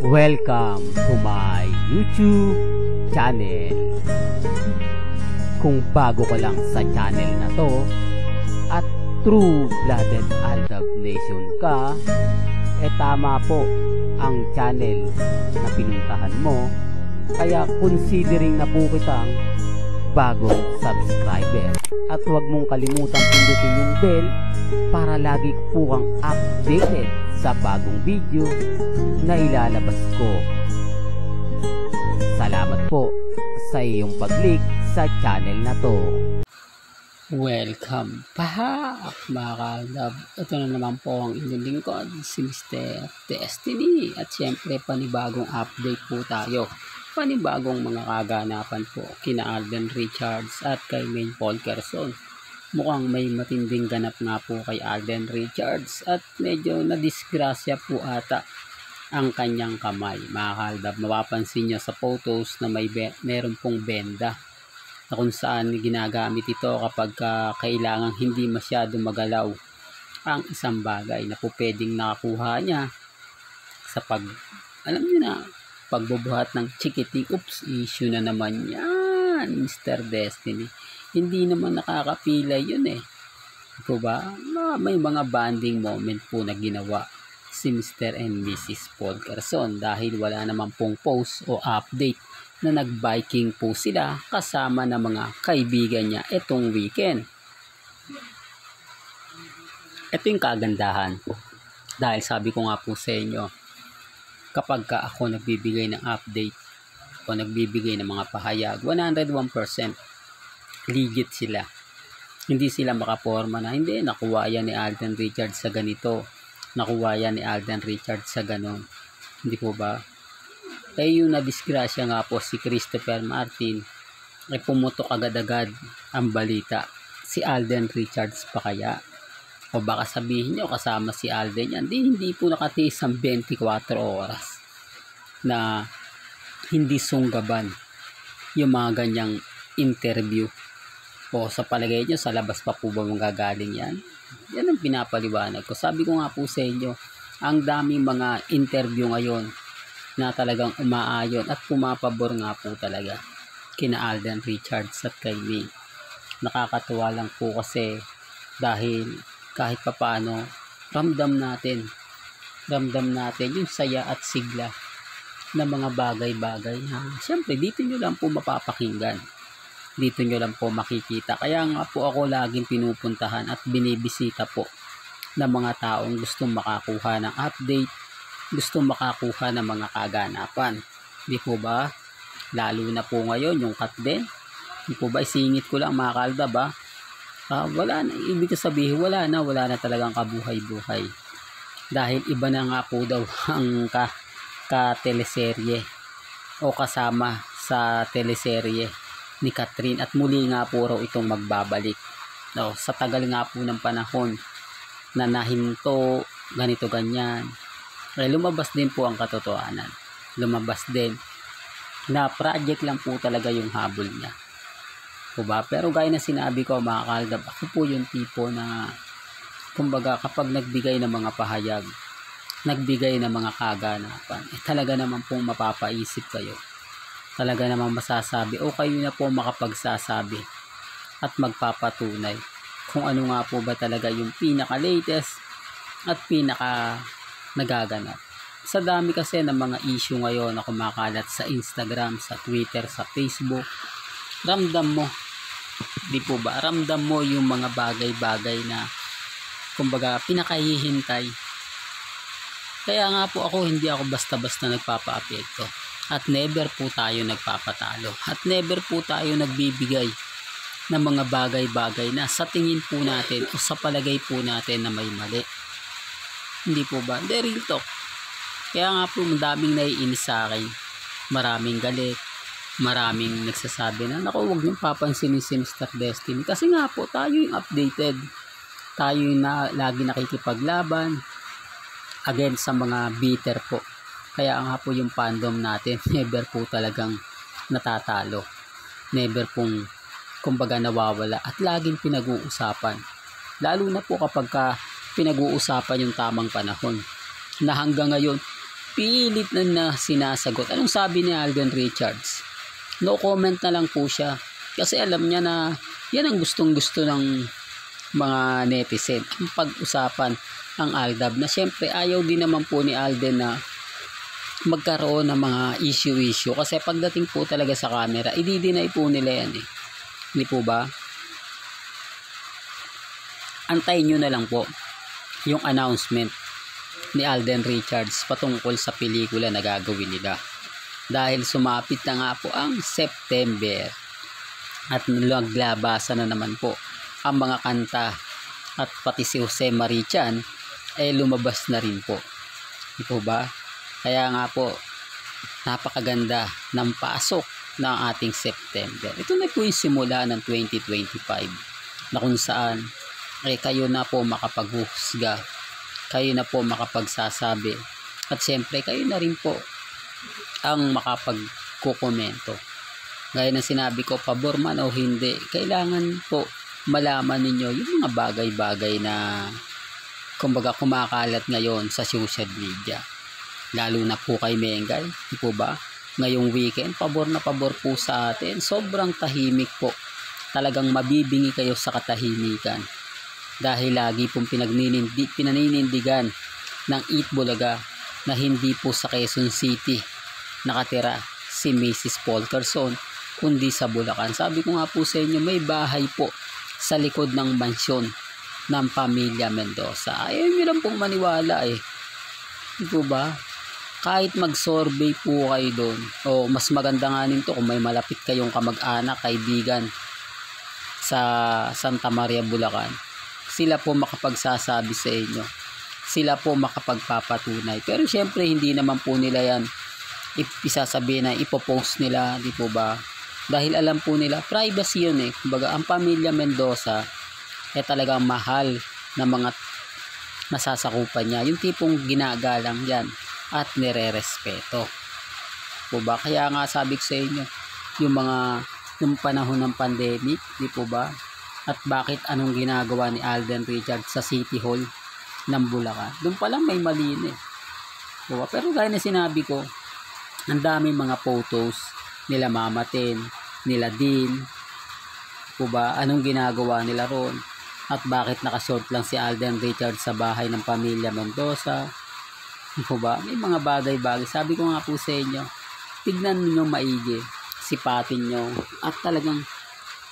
Welcome to my YouTube channel. Kung bago ka lang sa channel na to at true-blooded Aldab Nation ka, tama po ang channel na pinuntahan mo. Kaya considering na po kitang bagong subscriber. At huwag mong kalimutan pindutin yung bell para lagi po kang updated sa bagong video na ilalabas ko. Salamat po sa iyong pag-click sa channel na to. Welcome back mga ka-Aldab. Ito na naman po ang inyong lingkod, si Mr. Destiny. At syempre panibagong update po tayo. Panibagong mga kaganapan po kina Alden Richards at kay Maine Fulkerson. Mukhang may matinding ganap nga po kay Alden Richards at medyo nadisgrasya po ata ang kanyang kamay. Mga ka-Aldab, mapapansin nyo sa photos na meron pong benda na kung saan ginagamit ito kapag kailangan hindi masyado magalaw ang isang bagay na po pwedeng nakakuha niya sa alam niyo na, pagbubuhat ng chikiting. Oops, issue na naman yan, Mr. Destiny. Hindi naman nakakapila yun eh. Ito ba? May mga bonding moment po na ginawa si Mr. and Mrs. Fulkerson dahil wala naman pong post o update na nag-biking po sila kasama ng mga kaibigan niya itong weekend. Ito yung kagandahan. Dahil sabi ko nga po sa inyo, kapag ako nagbibigay ng update o nagbibigay ng mga pahayag, 101% legit sila. Hindi sila makaporma na hindi, nakuha yan ni Alden Richards sa ganito, nakuha yan ni Alden Richards sa ganon. Hindi po ba? Yung nadisgrasya nga po si Christopher Martin, ay pumutok agad-agad ang balita. Si Alden Richards pa kaya? O baka sabihin nyo kasama si Alden yan. Hindi po nakatiis ang 24 oras na hindi sunggaban yung mga ganyang interview. O sa palagay nyo, sa labas pa po ba manggagaling yan? Yan ang pinapaliwanag ko. Sabi ko nga po sa inyo, ang daming mga interview ngayon na talagang umaayon at pumapabor nga po talaga kina Alden Richards at kay May. Nakakatuwa lang po kasi dahil kahit papaano ramdam natin yung saya at sigla ng mga bagay-bagay na siyempre dito nyo lang po mapapakinggan, dito nyo lang po makikita. Kaya nga po ako laging pinupuntahan at binibisita po ng mga taong gustong makakuha ng update, gustong makakuha ng mga kaganapan. Di po ba? Lalo na po ngayon yung cut din. Di po ba? Isingit ko lang mga ka-Aldab ba? Wala na, ibig sabihin wala na talagang kabuhay-buhay. Dahil iba na nga po daw ang ka-teleserye o kasama sa teleserye ni Catherine at muli nga po raw itong magbabalik. No, sa tagal nga po ng panahon na nahinto, ganito ganyan. Lumabas din po ang katotohanan. Lumabas din na project lang po talaga yung habol niya. Diba? Pero gaya na sinabi ko mga ka-Aldab, ako po yung tipo na kumbaga kapag nagbigay ng mga pahayag, nagbigay ng mga kaganapan, talaga naman pong mapapaisip kayo. Talaga naman masasabi o kayo na po makapagsasabi at magpapatunay kung ano nga po ba talaga yung pinaka-latest at pinaka nagaganap. Sa dami kasi ng mga issue ngayon na kumakalat sa Instagram, sa Twitter, sa Facebook, ramdam mo, di po ba? Ramdam mo yung mga bagay-bagay na kumbaga pinakahihintay. Kaya nga po ako, hindi ako basta-basta nagpapa-apekto. At never po tayo nagpapatalo. At never po tayo nagbibigay ng mga bagay-bagay na sa tingin po natin o sa palagay po natin na may mali. Hindi po ba? Hindi, real talk. Kaya nga po, madaming naiinis sa akin. Maraming galit. Maraming nagsasabi na, naku, huwag niyong papansinin si Mr. Destiny. Kasi nga po, tayo yung updated. Tayo yung lagi nakikipaglaban against sa mga bitter po. Kaya nga po yung fandom natin, never po talagang natatalo. Never pong, kumbaga, nawawala. At laging pinag-uusapan. Lalo na po kapag pinag-uusapan yung tamang panahon. Na hanggang ngayon, pilit na sinasagot. Anong sabi ni Alden Richards? No comment na lang po siya. Kasi alam niya na yan ang gustong-gusto ng mga netizen. Ang pag-usapan ang Aldab na syempre ayaw din naman po ni Alden na magkaroon ng mga issue. Kasi pagdating po talaga sa camera, i-deny po nila yan eh. Hindi po ba? Antayin nyo na lang po yung announcement ni Alden Richards patungkol sa pelikula na gagawin nila. Dahil sumapit na nga po ang September at naglabasan na naman po ang mga kanta at pati si Jose Marichan lumabas na rin po. Di po ba? Kaya nga po napakaganda ng pasok ng ating September. Ito na po yung simula ng 2025 na kung saan kayo na po makapaghuhusga, kayo na po makapagsasabi, at siyempre kayo na rin po ang makapagkukomento. Gaya ng sinabi ko, pabor man o hindi, kailangan po malaman ninyo yung mga bagay-bagay na kumbaga kumakalat ngayon sa social media. Lalo na po kay Mengay, di po ba? Ngayong weekend, pabor na pabor po sa atin. Sobrang tahimik po. Talagang mabibingi kayo sa katahimikan. Dahil lagi pong pinaninindigan ng Eat Bulaga na hindi po sa Quezon City nakatira si Mrs. Polterson, kundi sa Bulacan. Sabi ko nga po sa inyo, may bahay po sa likod ng mansyon ng pamilya Mendoza. Ayaw nyo lang pong maniwala eh. Di po ba? Kahit mag-survey po kayo doon, o mas maganda nga nito kung may malapit kayong kamag-anak, kaibigan sa Santa Maria, Bulacan, sila po makapagsasabi sa inyo. Sila po makapagpapatunay. Pero syempre hindi naman po nila yan isasabihin na ipopost nila, di po ba? Dahil alam po nila, privacy yun eh. Kumbaga, ang pamilya Mendoza talagang mahal na mga nasasakupan niya. Yung tipong ginagalang yan at nire-respeto. Po ba? Kaya nga sabi ko sa inyo, yung panahon ng pandemic, di po ba? At bakit anong ginagawa ni Alden Richards sa City Hall ng Bulacan? Doon pa lang may mali eh. Po ba? Pero gaya na sinabi ko, ang daming mga photos nila Mama Ten, nila Dean, po ba? Anong ginagawa nila ron? At bakit nakashort lang si Alden Richards sa bahay ng pamilya Mendoza? Po ba? May mga bagay-bagay. Sabi ko nga po sa inyo, tignan niyo maigi, sipatin niyo, at talagang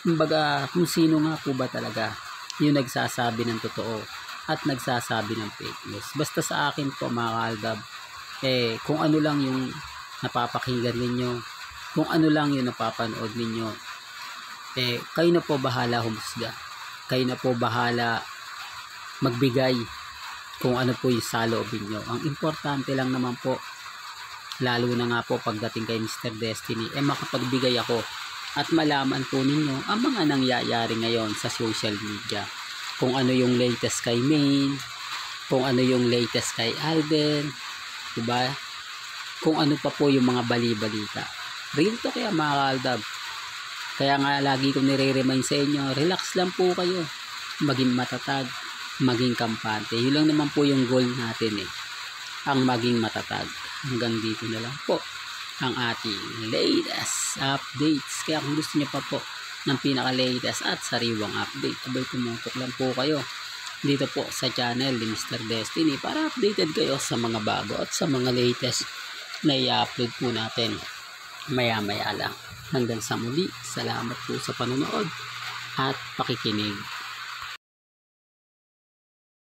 kumbaga kung sino nga po ba talaga yung nagsasabi ng totoo at nagsasabi ng fake news. Basta sa akin po mga kaaldab, kung ano lang yung napapakinggan ninyo, kung ano lang yung napapanood ninyo, kayo na po bahala humusga. Kayo na po bahala magbigay kung ano po yung saloobin nyo. Ang importante lang naman po, lalo na nga po pagdating kay Mr. Destiny, makapagbigay ako at malaman po ninyo ang mga nangyayari ngayon sa social media. Kung ano yung latest kay Maine, kung ano yung latest kay Alden, diba? Kung ano pa po yung mga bali-balita. Real to kaya mga kaaldab. Kaya nga lagi ko nire-remind sa inyo, relax lang po kayo. Maging matatag, maging kampante. Yun lang naman po yung goal natin eh. Ang maging matatag. Hanggang dito na lang po ang ating latest updates. Kaya kung gusto niyo pa po ng pinaka-latest at sariwang update, abay tumutok lang po kayo dito po sa channel ni Mr. Destiny para updated kayo sa mga bago at sa mga latest na i-upload po natin maya-maya lang. Hanggang sa muli, salamat po sa panonood at pakikinig.